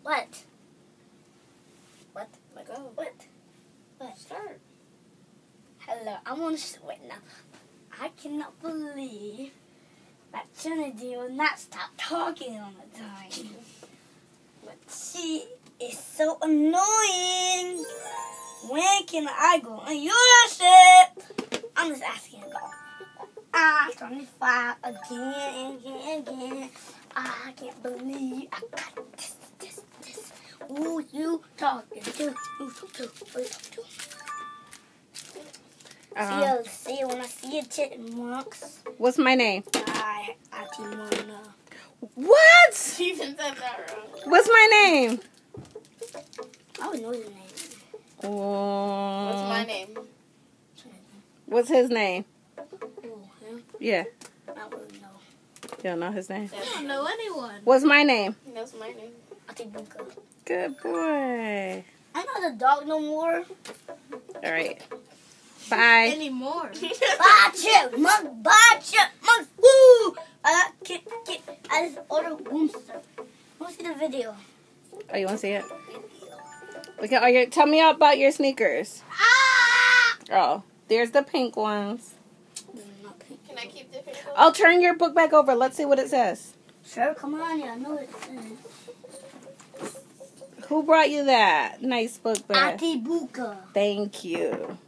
What? Let go. What? What? Start. Hello, I want to wait now. I cannot believe that Trinity will not stop talking all the time. But she is so annoying. When can I go on your ship? I'm just asking about. 25 again and again. I can't believe I got this. Who you talking to? Who you talking to? See you when I see you, chipmunks. What's my name? Bye, Auntie Mona. What? She even said that wrong. What's my name? I would know your name. What's my name? What's his name? Who, him? Yeah. I wouldn't know. You don't know his name? I don't know anyone. What's my name? That's my name. Auntie Buka. Good boy. I know the dog no more. All right. Bye. Anymore. Bye, chipmunk. Bye, chipmunk. Woo! I just ordered Boomster. I want to see the video. Oh, you want to see it? Okay. Tell me about your sneakers. Ah! Oh, there's the pink ones. Not pink. Can I keep the picture? I'll turn your book back over. Let's see what it says. Sure, come on. Yeah, I know what it says. Who brought you that nice book back? Auntie Buka. Thank you.